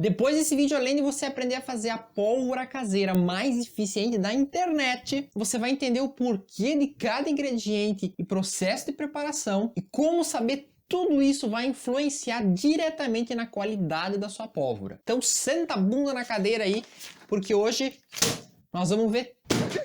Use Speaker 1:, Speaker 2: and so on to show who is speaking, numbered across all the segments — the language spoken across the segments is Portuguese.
Speaker 1: Depois desse vídeo, além de você aprender a fazer a pólvora caseira mais eficiente da internet, você vai entender o porquê de cada ingrediente e processo de preparação e como saber tudo isso vai influenciar diretamente na qualidade da sua pólvora. Então senta a bunda na cadeira aí, porque hoje nós vamos ver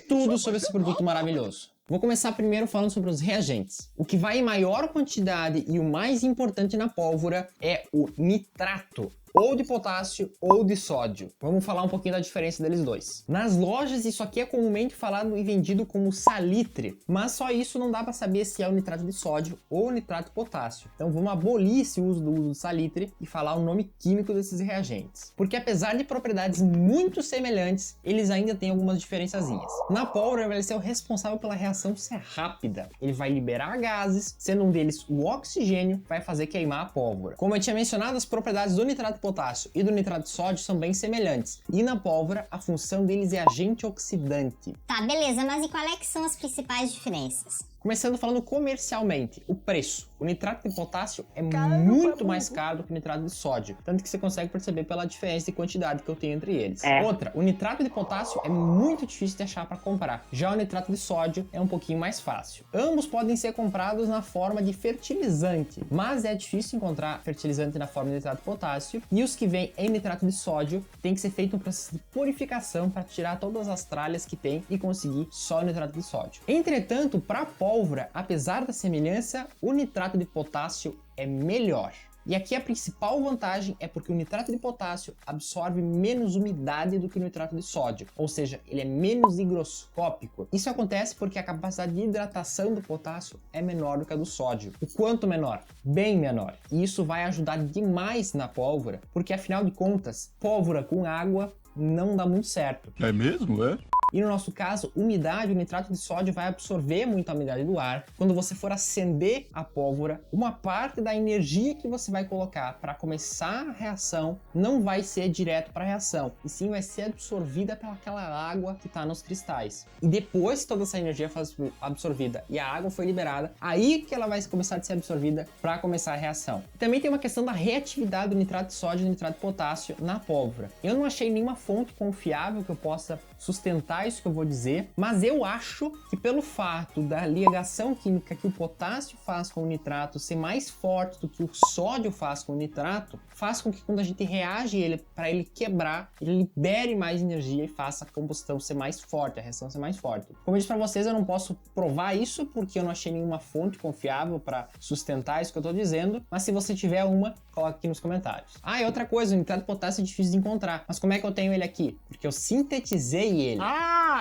Speaker 1: tudo sobre esse produto maravilhoso. Vou começar primeiro falando sobre os reagentes. O que vai em maior quantidade e o mais importante na pólvora é o nitrato, ou de potássio ou de sódio. Vamos falar um pouquinho da diferença deles dois. Nas lojas isso aqui é comumente falado e vendido como salitre, mas só isso não dá para saber se é o nitrato de sódio ou o nitrato de potássio. Então vamos abolir esse uso do salitre e falar o nome químico desses reagentes. Porque apesar de propriedades muito semelhantes, eles ainda têm algumas diferençazinhas. Na pólvora ele vai ser o responsável pela reação ser rápida. Ele vai liberar gases, sendo um deles o oxigênio, que vai fazer queimar a pólvora. Como eu tinha mencionado, as propriedades do nitrato de potássio e do nitrato de sódio são bem semelhantes. E na pólvora, a função deles é agente oxidante.
Speaker 2: Tá, beleza, mas e qual é que são as principais diferenças?
Speaker 1: Começando falando comercialmente, o preço. O nitrato de potássio é muito mais caro do que o nitrato de sódio, tanto que você consegue perceber pela diferença de quantidade que eu tenho entre eles. Outra, o nitrato de potássio é muito difícil de achar para comprar, já o nitrato de sódio é um pouquinho mais fácil. Ambos podem ser comprados na forma de fertilizante, mas é difícil encontrar fertilizante na forma de nitrato de potássio, e os que vêm em nitrato de sódio tem que ser feito um processo de purificação para tirar todas as tralhas que tem e conseguir só o nitrato de sódio. Entretanto, para pólvora, apesar da semelhança, o nitrato de potássio é melhor. E aqui a principal vantagem é porque o nitrato de potássio absorve menos umidade do que o nitrato de sódio, ou seja, ele é menos higroscópico. Isso acontece porque a capacidade de hidratação do potássio é menor do que a do sódio. O quanto menor? Bem menor. E isso vai ajudar demais na pólvora, porque afinal de contas, pólvora com água não dá muito certo.
Speaker 3: É mesmo, é?
Speaker 1: E no nosso caso, umidade, o nitrato de sódio vai absorver muito a umidade do ar. Quando você for acender a pólvora, uma parte da energia que você vai colocar para começar a reação não vai ser direto para a reação, e sim vai ser absorvida pelaquela água que está nos cristais. E depois que toda essa energia foi absorvida e a água foi liberada, aí que ela vai começar a ser absorvida para começar a reação. Também tem uma questão da reatividade do nitrato de sódio e do nitrato de potássio na pólvora. Eu não achei nenhuma fonte confiável que eu possa sustentar isso que eu vou dizer, mas eu acho que pelo fato da ligação química que o potássio faz com o nitrato ser mais forte do que o sódio faz com o nitrato, faz com que quando a gente reage ele, para ele quebrar, ele libere mais energia e faça a combustão ser mais forte, a reação ser mais forte. Como eu disse para vocês, eu não posso provar isso porque eu não achei nenhuma fonte confiável para sustentar isso que eu estou dizendo, mas se você tiver uma, coloque aqui nos comentários. Ah, e outra coisa, o nitrato de potássio é difícil de encontrar, mas como é que eu tenho ele aqui? Porque eu sintetizei ele.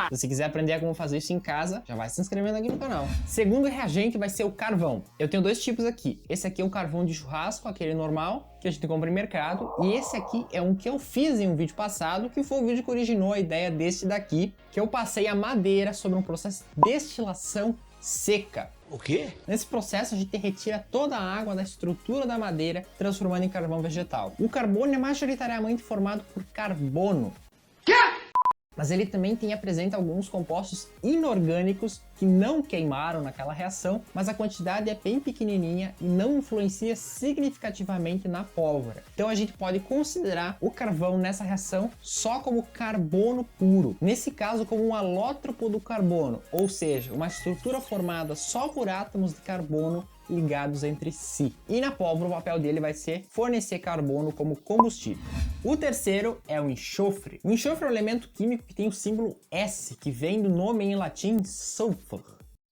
Speaker 1: Se você quiser aprender como fazer isso em casa, já vai se inscrevendo aqui no canal. Segundo reagente vai ser o carvão. Eu tenho dois tipos aqui. Esse aqui é o carvão de churrasco, aquele normal, que a gente compra em mercado. E esse aqui é um que eu fiz em um vídeo passado, que foi o vídeo que originou a ideia desse daqui, que eu passei a madeira sobre um processo de destilação seca.
Speaker 4: O quê?
Speaker 1: Nesse processo a gente retira toda a água da estrutura da madeira, transformando em carvão vegetal. O carbono é majoritariamente formado por carbono. Mas ele também apresenta alguns compostos inorgânicos que não queimaram naquela reação, mas a quantidade é bem pequenininha e não influencia significativamente na pólvora. Então a gente pode considerar o carvão nessa reação só como carbono puro. Nesse caso, como um alótropo do carbono, ou seja, uma estrutura formada só por átomos de carbono ligados entre si. E na pólvora o papel dele vai ser fornecer carbono como combustível. O terceiro é o enxofre. O enxofre é um elemento químico que tem o símbolo S, que vem do nome em latim sulfur.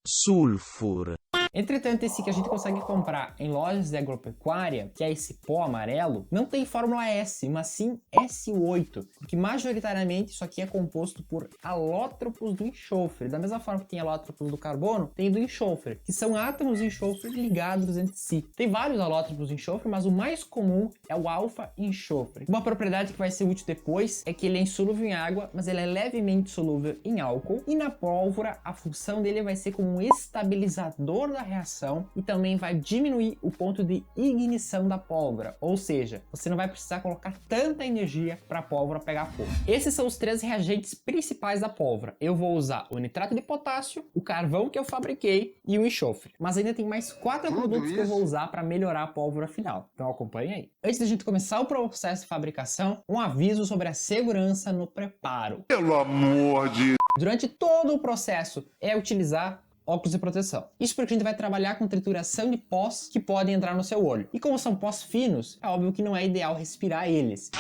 Speaker 4: Sulfur.
Speaker 1: Entretanto, esse que a gente consegue comprar em lojas de agropecuária, que é esse pó amarelo, não tem fórmula S, mas sim SO8, porque majoritariamente isso aqui é composto por alótropos do enxofre. Da mesma forma que tem alótropos do carbono, tem do enxofre, que são átomos de enxofre ligados entre si. Tem vários alótropos de enxofre, mas o mais comum é o alfa-enxofre. Uma propriedade que vai ser útil depois é que ele é insolúvel em água, mas ele é levemente solúvel em álcool, e na pólvora a função dele vai ser como um estabilizador da a reação e também vai diminuir o ponto de ignição da pólvora, ou seja, você não vai precisar colocar tanta energia para a pólvora pegar fogo. Esses são os 3 reagentes principais da pólvora. Eu vou usar o nitrato de potássio, o carvão que eu fabriquei e o enxofre. Mas ainda tem mais 4 produtos que eu vou usar para melhorar a pólvora final. Então acompanhe aí. Antes da gente começar o processo de fabricação, um aviso sobre a segurança no preparo.
Speaker 3: Pelo amor de...
Speaker 1: Durante todo o processo é utilizar óculos de proteção. Isso porque a gente vai trabalhar com trituração de pós que podem entrar no seu olho. E como são pós finos, é óbvio que não é ideal respirar eles.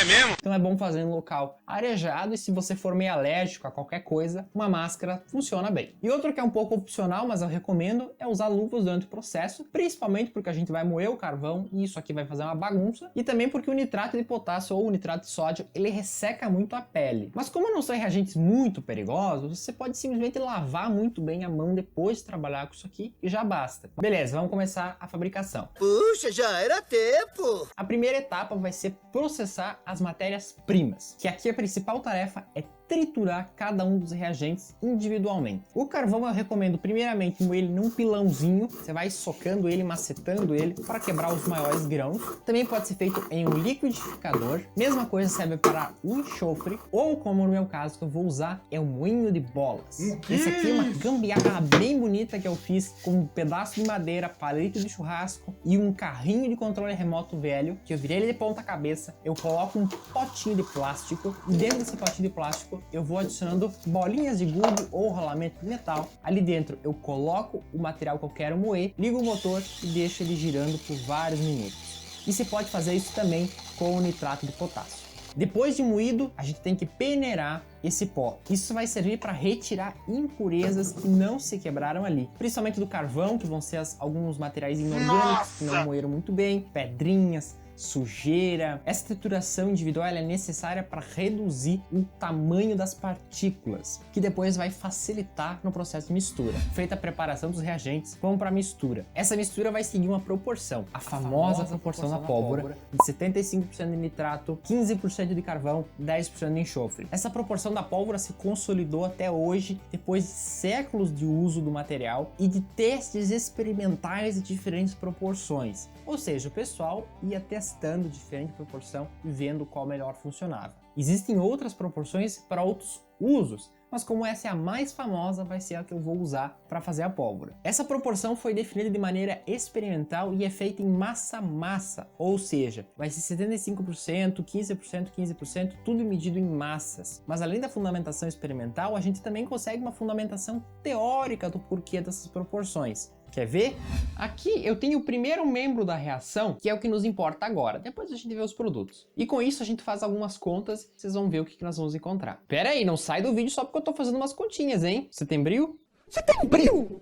Speaker 3: É mesmo?
Speaker 1: Então é bom fazer em um local arejado e se você for meio alérgico a qualquer coisa, uma máscara funciona bem. E outro que é um pouco opcional, mas eu recomendo, é usar luvas durante o processo, principalmente porque a gente vai moer o carvão e isso aqui vai fazer uma bagunça, e também porque o nitrato de potássio ou o nitrato de sódio, ele resseca muito a pele. Mas como não são reagentes muito perigosos, você pode simplesmente lavar muito bem a mão depois de trabalhar com isso aqui e já basta. Beleza, vamos começar a fabricação.
Speaker 5: Puxa, já era tempo!
Speaker 1: A primeira etapa vai ser processar as matérias-primas, que aqui a principal tarefa é triturar cada um dos reagentes individualmente. O carvão eu recomendo primeiramente moer ele num pilãozinho, você vai socando ele, macetando ele para quebrar os maiores grãos. Também pode ser feito em um liquidificador. Mesma coisa serve para o enxofre, ou como no meu caso que eu vou usar é um moinho de bolas. Esse aqui é uma gambiarra bem bonita que eu fiz com um pedaço de madeira, palito de churrasco e um carrinho de controle remoto velho, que eu virei ele de ponta cabeça. Eu coloco um potinho de plástico e dentro desse potinho de plástico eu vou adicionando bolinhas de gude ou rolamento de metal. Ali dentro eu coloco o material que eu quero moer, ligo o motor e deixo ele girando por vários minutos. E se pode fazer isso também com o nitrato de potássio. Depois de moído, a gente tem que peneirar esse pó. Isso vai servir para retirar impurezas que não se quebraram ali, principalmente do carvão, que vão ser alguns materiais inorgânicos que não moeram muito bem, pedrinhas, sujeira. Essa trituração individual é necessária para reduzir o tamanho das partículas, que depois vai facilitar no processo de mistura. Feita a preparação dos reagentes, vamos para a mistura. Essa mistura vai seguir uma proporção, a famosa proporção da pólvora, de 75% de nitrato, 15% de carvão, 10% de enxofre. Essa proporção da pólvora se consolidou até hoje, depois de séculos de uso do material e de testes experimentais de diferentes proporções. Ou seja, o pessoal ia testando diferente proporção e vendo qual melhor funcionava. Existem outras proporções para outros usos, mas como essa é a mais famosa, vai ser a que eu vou usar para fazer a pólvora. Essa proporção foi definida de maneira experimental e é feita em massa-massa, ou seja, vai ser 75%, 15%, 15%, tudo medido em massas. Mas além da fundamentação experimental, a gente também consegue uma fundamentação teórica do porquê dessas proporções. Quer ver? Aqui eu tenho o primeiro membro da reação, que é o que nos importa agora. Depois a gente vê os produtos. E com isso a gente faz algumas contas, vocês vão ver o que nós vamos encontrar. Pera aí, não sai do vídeo só porque eu tô fazendo umas continhas, hein? Setembril? Setembril!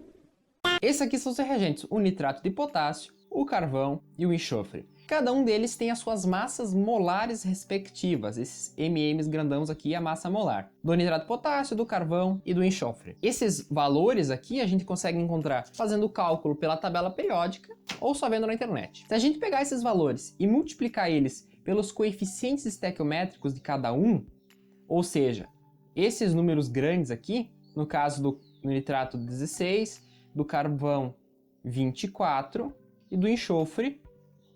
Speaker 1: Esses aqui são os reagentes, o nitrato de potássio, o carvão e o enxofre. Cada um deles tem as suas massas molares respectivas, esses mm's grandãos aqui, a massa molar, do nitrato de potássio, do carvão e do enxofre. Esses valores aqui a gente consegue encontrar fazendo o cálculo pela tabela periódica ou só vendo na internet. Se a gente pegar esses valores e multiplicar eles pelos coeficientes estequiométricos de cada um, ou seja, esses números grandes aqui, no caso do nitrato 16, do carvão 24 e do enxofre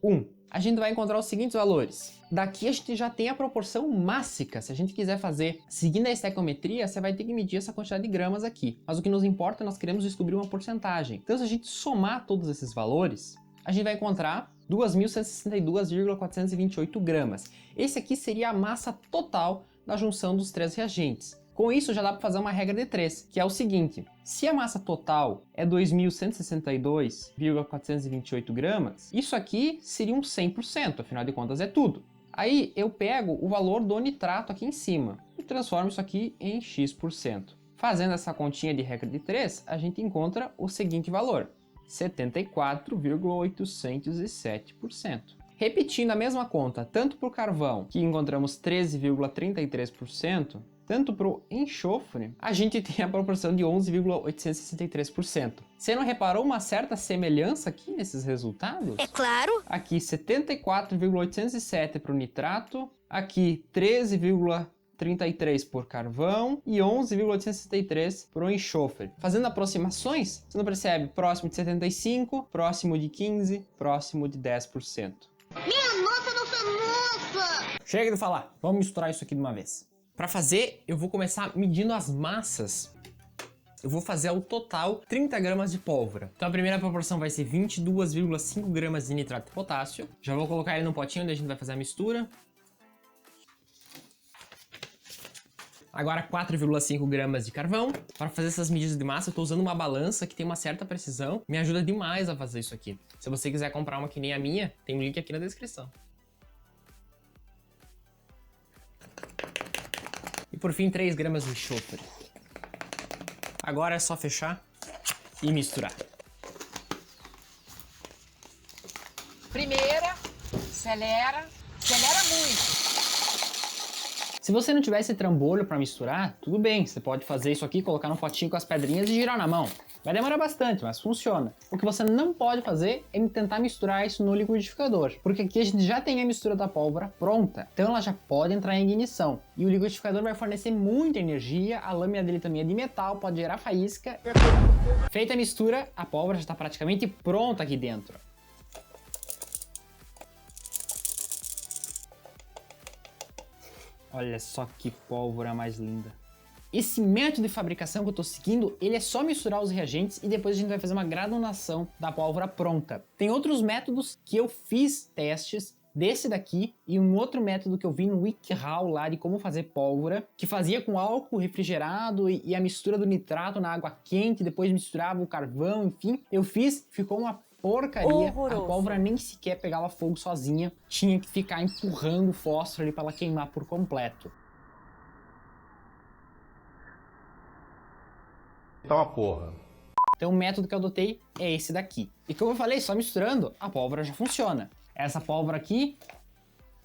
Speaker 1: 1. A gente vai encontrar os seguintes valores. Daqui a gente já tem a proporção mássica. Se a gente quiser fazer seguindo a estequiometria, você vai ter que medir essa quantidade de gramas aqui. Mas o que nos importa, nós queremos descobrir uma porcentagem. Então, se a gente somar todos esses valores, a gente vai encontrar 2.162,428 gramas. Esse aqui seria a massa total da junção dos 3 reagentes. Com isso, já dá para fazer uma regra de 3, que é o seguinte: se a massa total é 2.162,428 gramas, isso aqui seria um 100%, afinal de contas é tudo. Aí eu pego o valor do nitrato aqui em cima e transformo isso aqui em X%. Fazendo essa continha de regra de 3, a gente encontra o seguinte valor: 74,807%. Repetindo a mesma conta, tanto para o carvão, que encontramos 13,33%, tanto para o enxofre, a gente tem a proporção de 11,863%. Você não reparou uma certa semelhança aqui nesses resultados?
Speaker 6: É claro!
Speaker 1: Aqui 74,807 para o nitrato, aqui 13,33 0,33 por carvão e 11,863 por enxofre. Fazendo aproximações, você não percebe? Próximo de 75, próximo de 15, próximo de 10%.
Speaker 2: Minha nossa, nossa, nossa!
Speaker 1: Chega de falar, vamos misturar isso aqui de uma vez. Para fazer, eu vou começar medindo as massas. Eu vou fazer ao total 30 gramas de pólvora. Então a primeira proporção vai ser 22,5 gramas de nitrato de potássio. Já vou colocar ele no potinho onde a gente vai fazer a mistura. Agora 4,5 gramas de carvão. Para fazer essas medidas de massa, eu estou usando uma balança que tem uma certa precisão. Me ajuda demais a fazer isso aqui. Se você quiser comprar uma que nem a minha, tem um link aqui na descrição. E por fim, 3 gramas de enxofre. Agora é só fechar e misturar.
Speaker 6: Primeira, acelera muito.
Speaker 1: Se você não tiver esse trambolho para misturar, tudo bem, você pode fazer isso aqui, colocar num potinho com as pedrinhas e girar na mão. Vai demorar bastante, mas funciona. O que você não pode fazer é tentar misturar isso no liquidificador, porque aqui a gente já tem a mistura da pólvora pronta, então ela já pode entrar em ignição. E o liquidificador vai fornecer muita energia, a lâmina dele também é de metal, pode gerar faísca. Feita a mistura, a pólvora já está praticamente pronta aqui dentro. Olha só que pólvora mais linda. Esse método de fabricação que eu estou seguindo, ele é só misturar os reagentes e depois a gente vai fazer uma granulação da pólvora pronta. Tem outros métodos que eu fiz testes, desse daqui e um outro método que eu vi no WikiHow lá de como fazer pólvora, que fazia com álcool refrigerado e a mistura do nitrato na água quente, depois misturava o carvão, enfim. Eu fiz, ficou uma porcaria,
Speaker 6: horroroso.
Speaker 1: A pólvora nem sequer pegava fogo sozinha, tinha que ficar empurrando o fósforo ali para ela queimar por completo.
Speaker 3: Tá uma porra.
Speaker 1: Então o método que eu adotei é esse daqui. E como eu falei, só misturando, a pólvora já funciona. Essa pólvora aqui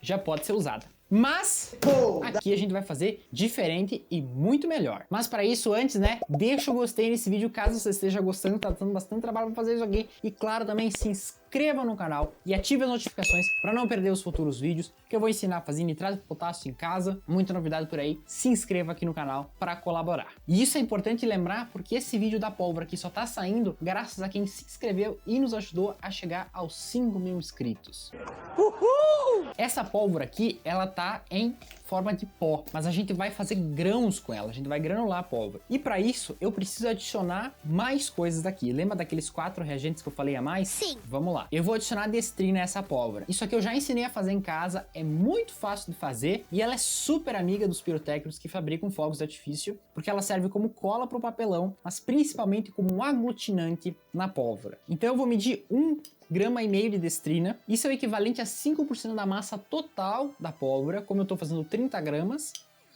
Speaker 1: já pode ser usada. Mas aqui a gente vai fazer diferente e muito melhor. Mas para isso, antes, né, deixa o gostei nesse vídeo caso você esteja gostando, tá dando bastante trabalho para fazer isso aqui. E claro, também se inscreva no canal e ative as notificações para não perder os futuros vídeos que eu vou ensinar a fazer nitrato de potássio em casa. Muita novidade por aí. Se inscreva aqui no canal para colaborar. E isso é importante lembrar porque esse vídeo da pólvora aqui só tá saindo graças a quem se inscreveu e nos ajudou a chegar aos 5.000 inscritos. Uhul! Essa pólvora aqui, ela tá em forma de pó, mas a gente vai fazer grãos com ela, a gente vai granular a pólvora. E para isso, eu preciso adicionar mais coisas aqui. Lembra daqueles 4 reagentes que eu falei a mais?
Speaker 2: Sim.
Speaker 1: Vamos lá. Eu vou adicionar destrina a essa pólvora. Isso aqui eu já ensinei a fazer em casa, é muito fácil de fazer e ela é super amiga dos pirotécnicos que fabricam fogos de artifício, porque ela serve como cola para o papelão, mas principalmente como um aglutinante na pólvora. Então eu vou medir 1,5 grama de destrina. Isso é o equivalente a 5% da massa total da pólvora, como eu estou fazendo 30 gramas,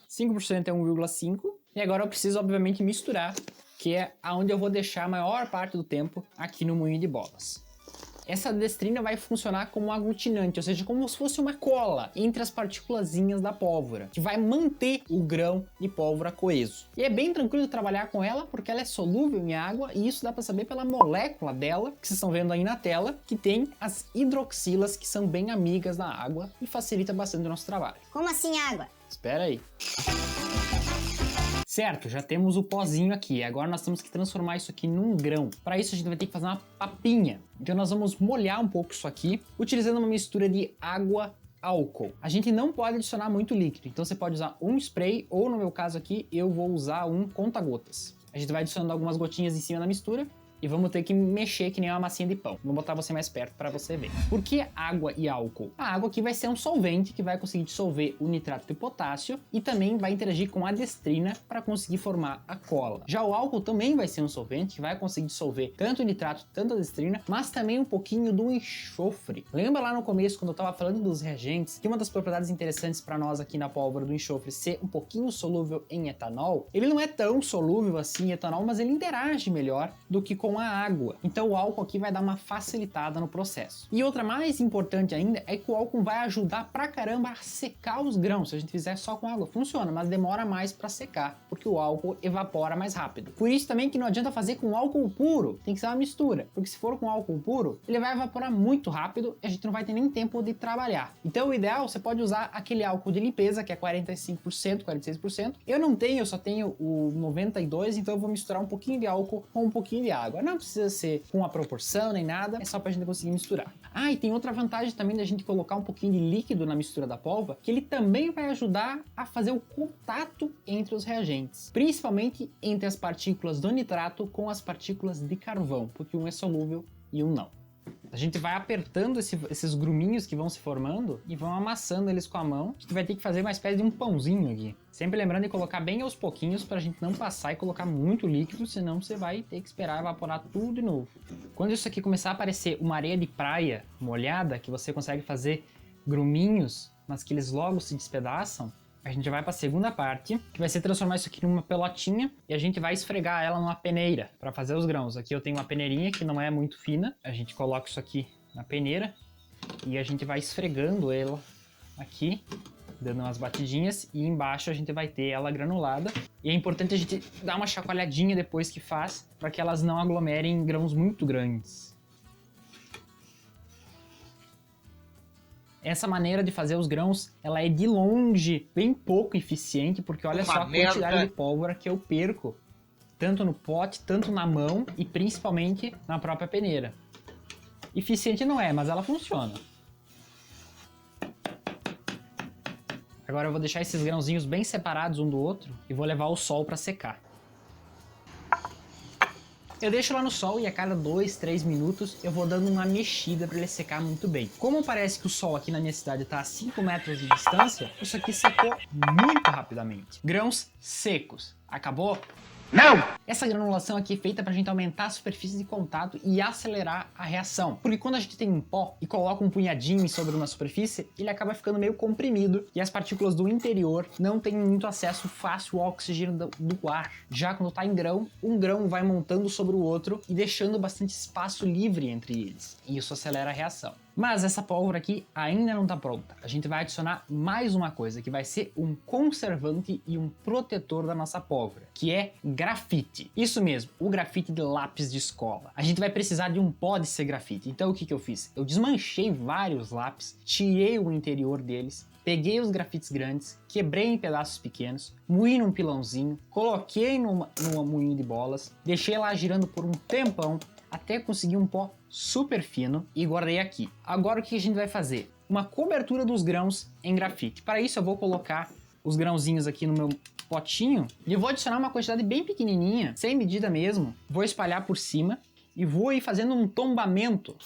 Speaker 1: 5% é 1,5. E agora eu preciso, obviamente, misturar, que é aonde eu vou deixar a maior parte do tempo aqui no moinho de bolas. Essa destrina vai funcionar como um aglutinante, ou seja, como se fosse uma cola entre as partículazinhas da pólvora, que vai manter o grão de pólvora coeso. E é bem tranquilo trabalhar com ela, porque ela é solúvel em água, e isso dá para saber pela molécula dela, que vocês estão vendo aí na tela, que tem as hidroxilas, que são bem amigas da água e facilita bastante o nosso trabalho.
Speaker 2: Como assim água?
Speaker 1: Espera aí. Certo, já temos o pozinho aqui, agora nós temos que transformar isso aqui num grão. Para isso a gente vai ter que fazer uma papinha. Então nós vamos molhar um pouco isso aqui, utilizando uma mistura de água, álcool. A gente não pode adicionar muito líquido, então você pode usar um spray, ou no meu caso aqui, eu vou usar um conta-gotas. A gente vai adicionando algumas gotinhas em cima da mistura, e vamos ter que mexer que nem uma massinha de pão. Vou botar você mais perto para você ver. Por que água e álcool? A água aqui vai ser um solvente que vai conseguir dissolver o nitrato de potássio e também vai interagir com a destrina para conseguir formar a cola. Já o álcool também vai ser um solvente que vai conseguir dissolver tanto o nitrato, tanto a destrina, mas também um pouquinho do enxofre. Lembra lá no começo, quando eu estava falando dos reagentes, que uma das propriedades interessantes para nós aqui na pólvora do enxofre ser um pouquinho solúvel em etanol? Ele não é tão solúvel assim em etanol, mas ele interage melhor do que com com a água. Então o álcool aqui vai dar uma facilitada no processo. E outra mais importante ainda é que o álcool vai ajudar pra caramba a secar os grãos. Se a gente fizer só com água, funciona, mas demora mais para secar, porque o álcool evapora mais rápido. Por isso também que não adianta fazer com álcool puro, tem que ser uma mistura, porque se for com álcool puro, ele vai evaporar muito rápido e a gente não vai ter nem tempo de trabalhar. Então o ideal, você pode usar aquele álcool de limpeza, que é 45%, 46%. Eu não tenho, eu só tenho o 92%, então eu vou misturar um pouquinho de álcool com um pouquinho de água. Não precisa ser com a proporção nem nada, é só pra gente conseguir misturar. Ah, e tem outra vantagem também da gente colocar um pouquinho de líquido na mistura da pólvora, que ele também vai ajudar a fazer o contato entre os reagentes, principalmente entre as partículas do nitrato com as partículas de carvão, porque um é solúvel e um não. A gente vai apertando esses gruminhos que vão se formando e vão amassando eles com a mão. A gente vai ter que fazer uma espécie de um pãozinho aqui. Sempre lembrando de colocar bem aos pouquinhos para a gente não passar e colocar muito líquido, senão você vai ter que esperar evaporar tudo de novo. Quando isso aqui começar a aparecer uma areia de praia molhada, que você consegue fazer gruminhos, mas que eles logo se despedaçam, a gente vai para a segunda parte, que vai ser transformar isso aqui numa pelotinha e a gente vai esfregar ela numa peneira para fazer os grãos. Aqui eu tenho uma peneirinha que não é muito fina, a gente coloca isso aqui na peneira e a gente vai esfregando ela aqui, dando umas batidinhas, e embaixo a gente vai ter ela granulada. E é importante a gente dar uma chacoalhadinha depois que faz, para que elas não aglomerem em grãos muito grandes. Essa maneira de fazer os grãos, ela é de longe bem pouco eficiente, porque olha só a quantidade de pólvora que eu perco, tanto no pote, tanto na mão e principalmente na própria peneira. Eficiente não é, mas ela funciona. Agora eu vou deixar esses grãozinhos bem separados um do outro e vou levar ao sol para secar. Eu deixo lá no sol e a cada 2, 3 minutos eu vou dando uma mexida para ele secar muito bem. Como parece que o sol aqui na minha cidade está a 5 metros de distância, isso aqui secou muito rapidamente. Grãos secos. Acabou? Não! Essa granulação aqui é feita pra gente aumentar a superfície de contato e acelerar a reação. Porque quando a gente tem um pó e coloca um punhadinho sobre uma superfície, ele acaba ficando meio comprimido e as partículas do interior não têm muito acesso fácil ao oxigênio do ar. Já quando tá em grão, um grão vai montando sobre o outro e deixando bastante espaço livre entre eles. E isso acelera a reação. Mas essa pólvora aqui ainda não está pronta. A gente vai adicionar mais uma coisa, que vai ser um conservante e um protetor da nossa pólvora, que é grafite. Isso mesmo, o grafite de lápis de escola. A gente vai precisar de um pó de ser grafite. Então o que eu fiz? Eu desmanchei vários lápis, tirei o interior deles, peguei os grafites grandes, quebrei em pedaços pequenos, moí num pilãozinho, coloquei numa moinho de bolas, deixei lá girando por um tempão, até conseguir um pó super fino e guardei aqui. Agora o que a gente vai fazer? Uma cobertura dos grãos em grafite. Para isso eu vou colocar os grãozinhos aqui no meu potinho e eu vou adicionar uma quantidade bem pequenininha, sem medida mesmo. Vou espalhar por cima e vou ir fazendo um tombamento.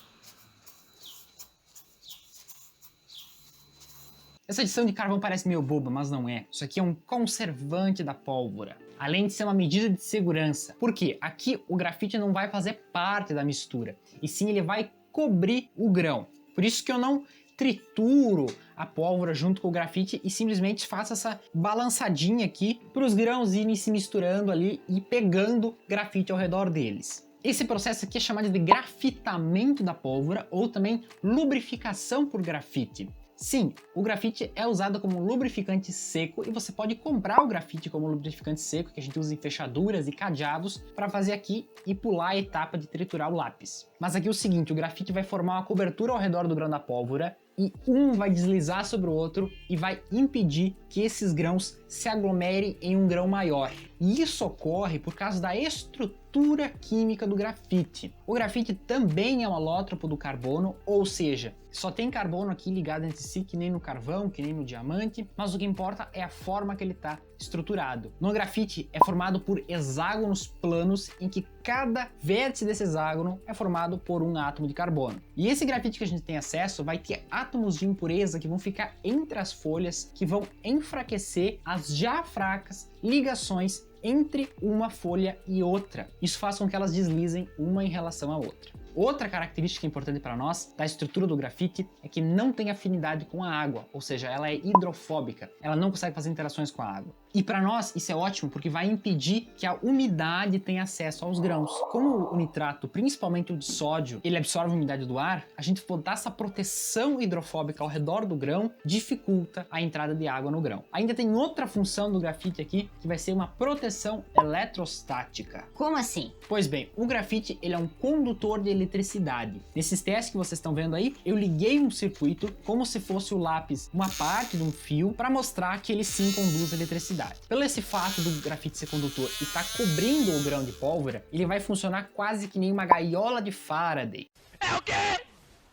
Speaker 1: Essa adição de carvão parece meio boba, mas não é. Isso aqui é um conservante da pólvora. Além de ser uma medida de segurança. Por quê? Aqui o grafite não vai fazer parte da mistura, e sim ele vai cobrir o grão. Por isso que eu não trituro a pólvora junto com o grafite e simplesmente faço essa balançadinha aqui para os grãos irem se misturando ali e pegando grafite ao redor deles. Esse processo aqui é chamado de grafitamento da pólvora ou também lubrificação por grafite. Sim, o grafite é usado como lubrificante seco e você pode comprar o grafite como lubrificante seco, que a gente usa em fechaduras e cadeados, para fazer aqui e pular a etapa de triturar o lápis. Mas aqui é o seguinte, o grafite vai formar uma cobertura ao redor do grão da pólvora e um vai deslizar sobre o outro e vai impedir que esses grãos se aglomerem em um grão maior. E isso ocorre por causa da estrutura química do grafite. O grafite também é um alótropo do carbono, ou seja, só tem carbono aqui ligado entre si, que nem no carvão, que nem no diamante, mas o que importa é a forma que ele está estruturado. No grafite é formado por hexágonos planos em que cada vértice desse hexágono é formado por um átomo de carbono. E esse grafite que a gente tem acesso vai ter átomos de impureza que vão ficar entre as folhas, que vão enfraquecer as já fracas ligações entre uma folha e outra. Isso faz com que elas deslizem uma em relação à outra. Outra característica importante para nós da estrutura do grafite é que não tem afinidade com a água, ou seja, ela é hidrofóbica, ela não consegue fazer interações com a água. E para nós isso é ótimo porque vai impedir que a umidade tenha acesso aos grãos. Como o nitrato, principalmente o de sódio, ele absorve a umidade do ar, a gente botar essa proteção hidrofóbica ao redor do grão dificulta a entrada de água no grão. Ainda tem outra função do grafite aqui, que vai ser uma proteção eletrostática.
Speaker 2: Como assim?
Speaker 1: Pois bem, o grafite ele é um condutor de eletricidade. Nesses testes que vocês estão vendo aí, eu liguei um circuito como se fosse o lápis, uma parte de um fio, para mostrar que ele sim conduz eletricidade. Pelo esse fato do grafite ser condutor e estar cobrindo o grão de pólvora, ele vai funcionar quase que nem uma gaiola de Faraday. É o quê?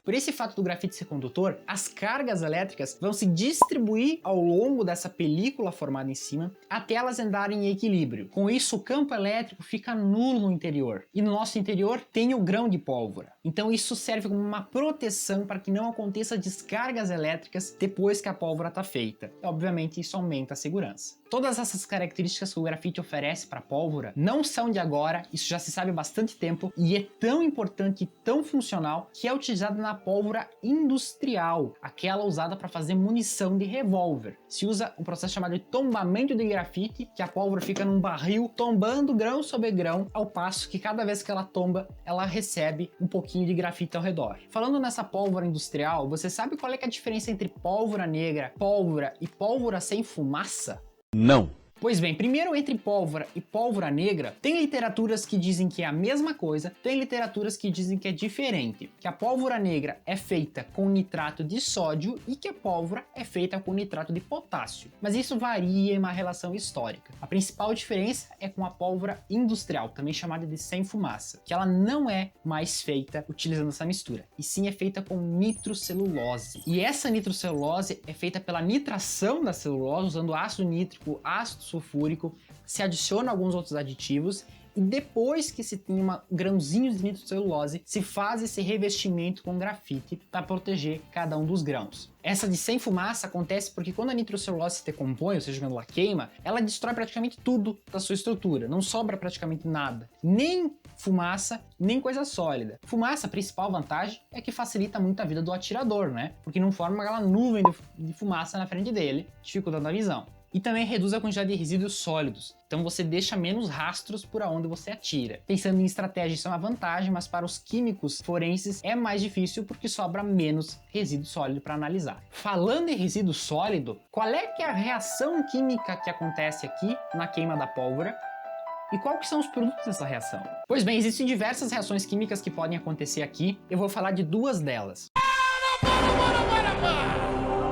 Speaker 1: Por esse fato do grafite ser condutor, as cargas elétricas vão se distribuir ao longo dessa película formada em cima até elas andarem em equilíbrio. Com isso, o campo elétrico fica nulo no interior. E no nosso interior tem o grão de pólvora. Então isso serve como uma proteção para que não aconteça descargas elétricas depois que a pólvora está feita. E, obviamente isso aumenta a segurança. Todas essas características que o grafite oferece para a pólvora não são de agora, isso já se sabe há bastante tempo e é tão importante e tão funcional que é utilizado na pólvora industrial, aquela usada para fazer munição de revólver. Se usa um processo chamado de tombamento de grafite, que a pólvora fica num barril tombando grão sobre grão, ao passo que cada vez que ela tomba, ela recebe um pouquinho de grafite ao redor. Falando nessa pólvora industrial, você sabe qual é que é a diferença entre pólvora negra, pólvora e pólvora sem fumaça?
Speaker 4: Não.
Speaker 1: Pois bem, primeiro entre pólvora e pólvora negra, tem literaturas que dizem que é a mesma coisa, tem literaturas que dizem que é diferente, que a pólvora negra é feita com nitrato de sódio e que a pólvora é feita com nitrato de potássio. Mas isso varia em uma relação histórica. A principal diferença é com a pólvora industrial, também chamada de sem fumaça, que ela não é mais feita utilizando essa mistura, e sim é feita com nitrocelulose. E essa nitrocelulose é feita pela nitração da celulose, usando ácido nítrico, ácido sulfúrico, se adiciona alguns outros aditivos e depois que se tem grãozinhos de nitrocelulose, se faz esse revestimento com grafite para proteger cada um dos grãos. Essa de sem fumaça acontece porque quando a nitrocelulose se decompõe, ou seja, quando ela queima, ela destrói praticamente tudo da sua estrutura, não sobra praticamente nada, nem fumaça, nem coisa sólida. Fumaça, a principal vantagem é que facilita muito a vida do atirador, né? Porque não forma aquela nuvem de fumaça na frente dele, dificultando a visão. E também reduz a quantidade de resíduos sólidos, então você deixa menos rastros por onde você atira. Pensando em estratégia, isso é uma vantagem, mas para os químicos forenses é mais difícil porque sobra menos resíduo sólido para analisar. Falando em resíduo sólido, qual é que é a reação química que acontece aqui na queima da pólvora? E quais que são os produtos dessa reação? Pois bem, existem diversas reações químicas que podem acontecer aqui, eu vou falar de duas delas.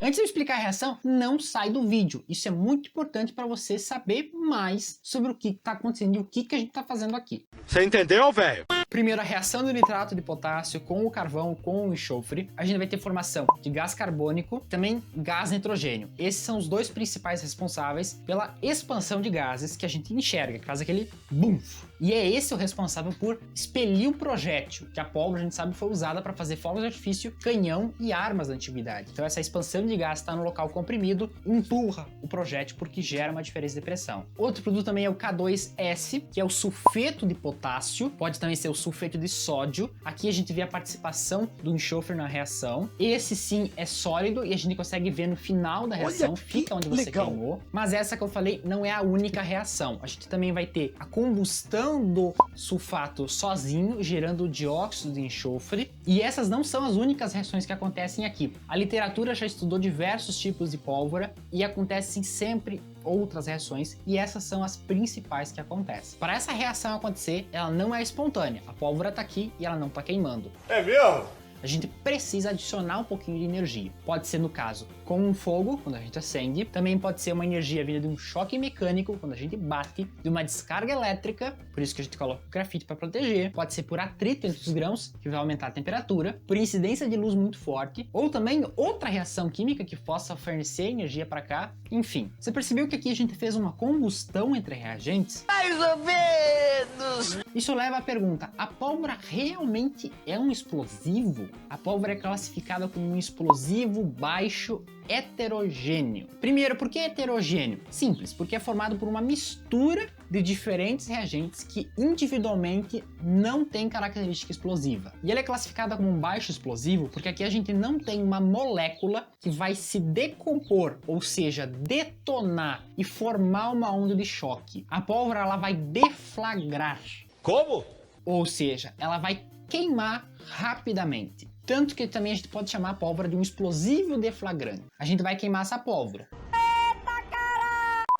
Speaker 1: Antes de eu explicar a reação, não sai do vídeo. Isso é muito importante para você saber mais sobre o que está acontecendo e o que a gente está fazendo aqui.
Speaker 3: Você entendeu, velho?
Speaker 1: Primeiro, a reação do nitrato de potássio com o carvão, com o enxofre. A gente vai ter formação de gás carbônico, também gás nitrogênio. Esses são os dois principais responsáveis pela expansão de gases que a gente enxerga, que faz aquele boom. E é esse o responsável por expelir o projétil, que a pólvora, a gente sabe, foi usada para fazer fogos de artifício, canhão e armas da antiguidade. Então essa expansão de gás está no local comprimido, empurra o projétil porque gera uma diferença de pressão. Outro produto também é o K2S, que é o sulfeto de potássio, pode também ser o sulfeto de sódio. Aqui a gente vê a participação do enxofre na reação. Esse sim é sólido e a gente consegue ver no final da reação, fica onde você queimou. Mas essa que eu falei não é a única reação. A gente também vai ter a combustão do sulfato sozinho, gerando o dióxido de enxofre. E essas não são as únicas reações que acontecem aqui. A literatura já estudou diversos tipos de pólvora e acontecem sempre outras reações, e essas são as principais que acontecem. Para essa reação acontecer, ela não é espontânea. A pólvora está aqui e ela não está queimando.
Speaker 3: É mesmo?
Speaker 1: A gente precisa adicionar um pouquinho de energia. Pode ser, no caso, com um fogo, quando a gente acende. Também pode ser uma energia vinda de um choque mecânico, quando a gente bate. De uma descarga elétrica, por isso que a gente coloca o grafite para proteger. Pode ser por atrito entre os grãos, que vai aumentar a temperatura. Por incidência de luz muito forte. Ou também outra reação química que possa fornecer energia para cá. Enfim, você percebeu que aqui a gente fez uma combustão entre reagentes?
Speaker 5: Mais ou menos!
Speaker 1: Isso leva à pergunta, a pólvora realmente é um explosivo? A pólvora é classificada como um explosivo baixo heterogêneo. Primeiro, por que heterogêneo? Simples, porque é formado por uma mistura de diferentes reagentes que individualmente não têm característica explosiva. E ele é classificado como um baixo explosivo porque aqui a gente não tem uma molécula que vai se decompor, ou seja, detonar e formar uma onda de choque. A pólvora ela vai deflagrar.
Speaker 3: Como?
Speaker 1: Ou seja, ela vai queimar rapidamente. Tanto que também a gente pode chamar a pólvora de um explosivo deflagrante. A gente vai queimar essa pólvora.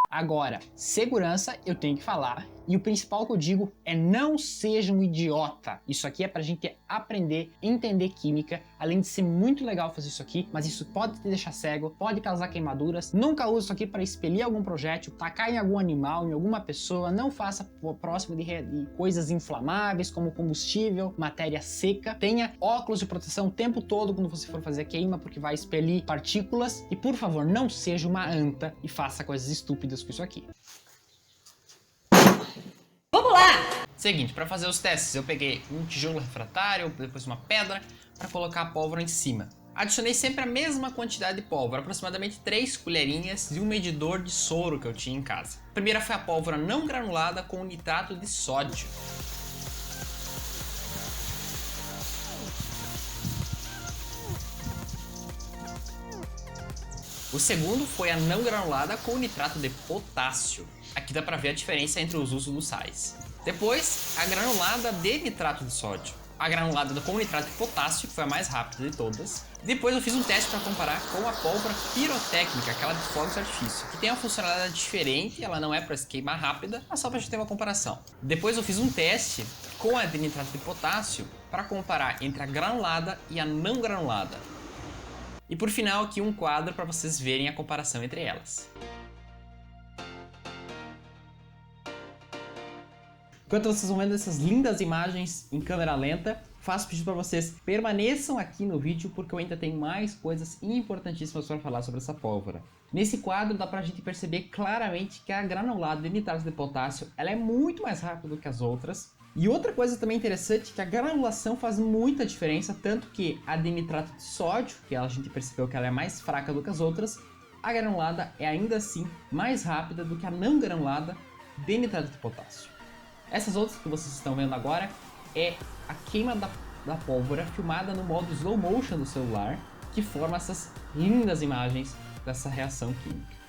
Speaker 1: Agora, segurança eu tenho que falar, e o principal que eu digo é não seja um idiota. Isso aqui é pra gente aprender, entender química, além de ser muito legal fazer isso aqui, mas isso pode te deixar cego, pode causar queimaduras. Nunca use isso aqui para expelir algum projétil, tacar em algum animal, em alguma pessoa. Não faça próximo de coisas inflamáveis como combustível, matéria seca. Tenha óculos de proteção o tempo todo quando você for fazer queima, porque vai expelir partículas. E por favor, não seja uma anta e faça coisas estúpidas com isso aqui.
Speaker 2: Vamos lá!
Speaker 1: Seguinte, para fazer os testes, eu peguei um tijolo refratário, depois uma pedra, para colocar a pólvora em cima. Adicionei sempre a mesma quantidade de pólvora, aproximadamente 3 colherinhas de um medidor de soro que eu tinha em casa. A primeira foi a pólvora não granulada com nitrato de sódio. O segundo foi a não granulada com nitrato de potássio. Aqui dá pra ver a diferença entre os usos dos sais. Depois, a granulada de nitrato de sódio. A granulada com nitrato de potássio, que foi a mais rápida de todas. Depois eu fiz um teste para comparar com a pólvora pirotécnica, aquela de fogos de artifício, que tem uma funcionalidade diferente, ela não é para se queimar rápida, mas só pra gente ter uma comparação. Depois eu fiz um teste com a de nitrato de potássio para comparar entre a granulada e a não granulada. E por final aqui um quadro para vocês verem a comparação entre elas. Enquanto vocês vão vendo essas lindas imagens em câmera lenta, faço pedido para vocês permaneçam aqui no vídeo porque eu ainda tenho mais coisas importantíssimas para falar sobre essa pólvora. Nesse quadro dá pra gente perceber claramente que a granulada de nitrato de potássio ela é muito mais rápida do que as outras. E outra coisa também interessante é que a granulação faz muita diferença, tanto que a de nitrato de sódio, que a gente percebeu que ela é mais fraca do que as outras, a granulada é ainda assim mais rápida do que a não granulada de nitrato de potássio. Essas outras que vocês estão vendo agora é a queima da pólvora filmada no modo slow motion do celular, que forma essas lindas imagens dessa reação química.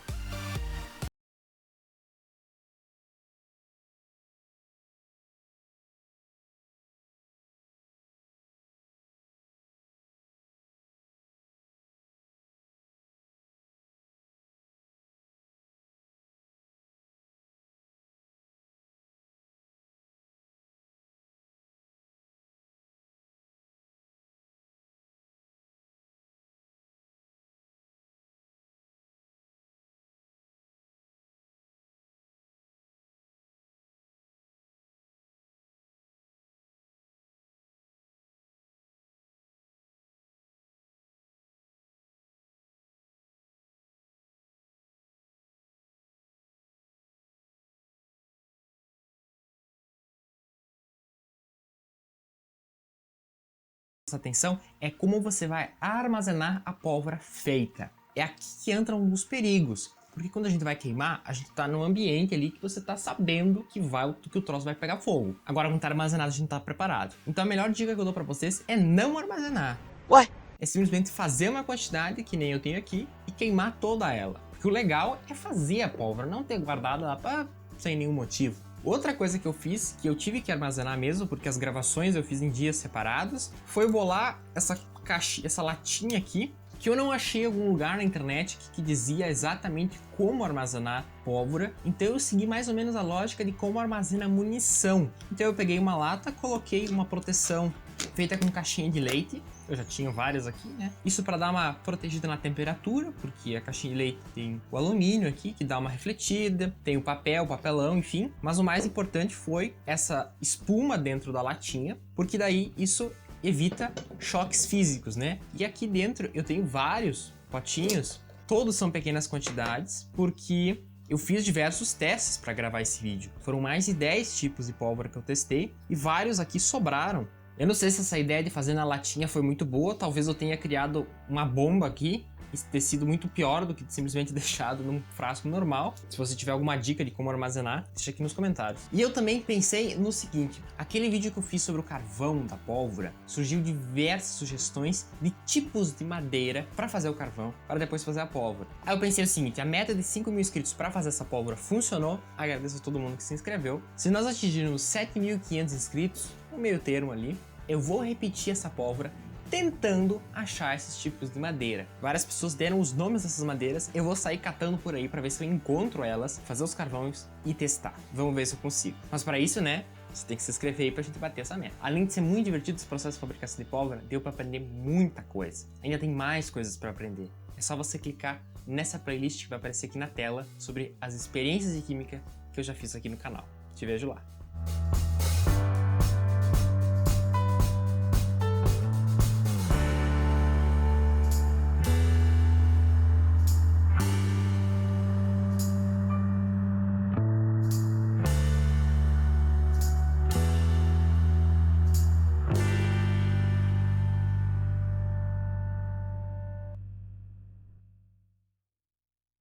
Speaker 1: Atenção é como você vai armazenar a pólvora feita. É aqui que entra um dos perigos, porque quando a gente vai queimar, a gente tá num ambiente ali que você tá sabendo que o troço vai pegar fogo. Agora, quando tá armazenado, a gente não tá preparado. Então a melhor dica que eu dou pra vocês é não armazenar.
Speaker 5: Ué?
Speaker 1: É simplesmente fazer uma quantidade, que nem eu tenho aqui, e queimar toda ela. Porque o legal é fazer a pólvora, não ter guardado ela sem nenhum motivo. Outra coisa que eu fiz, que eu tive que armazenar mesmo, porque as gravações eu fiz em dias separados, foi bolar essa latinha aqui, que eu não achei em algum lugar na internet que dizia exatamente como armazenar pólvora. Então eu segui mais ou menos a lógica de como armazena munição. Então eu peguei uma lata, coloquei uma proteção feita com caixinha de leite. Eu já tinha várias aqui, né? Isso para dar uma protegida na temperatura, porque a caixinha de leite tem o alumínio aqui, que dá uma refletida, tem o papelão, enfim. Mas o mais importante foi essa espuma dentro da latinha, porque daí isso evita choques físicos, né? E aqui dentro eu tenho vários potinhos, todos são pequenas quantidades, porque eu fiz diversos testes para gravar esse vídeo. Foram mais de 10 tipos de pólvora que eu testei, e vários aqui sobraram. Eu não sei se essa ideia de fazer na latinha foi muito boa, talvez eu tenha criado uma bomba aqui, e ter sido muito pior do que simplesmente deixado num frasco normal. Se você tiver alguma dica de como armazenar, deixa aqui nos comentários. E eu também pensei no seguinte, aquele vídeo que eu fiz sobre o carvão da pólvora, surgiu diversas sugestões de tipos de madeira para fazer o carvão, para depois fazer a pólvora. Aí eu pensei o seguinte, a meta de 5.000 inscritos para fazer essa pólvora funcionou, agradeço a todo mundo que se inscreveu. Se nós atingirmos 7.500 inscritos, um meio termo ali, eu vou repetir essa pólvora tentando achar esses tipos de madeira. Várias pessoas deram os nomes dessas madeiras, eu vou sair catando por aí para ver se eu encontro elas, fazer os carvões e testar. Vamos ver se eu consigo. Mas para isso, né, você tem que se inscrever aí pra gente bater essa meta. Além de ser muito divertido esse processo de fabricação de pólvora, deu para aprender muita coisa. Ainda tem mais coisas para aprender. É só você clicar nessa playlist que vai aparecer aqui na tela sobre as experiências de química que eu já fiz aqui no canal. Te vejo lá.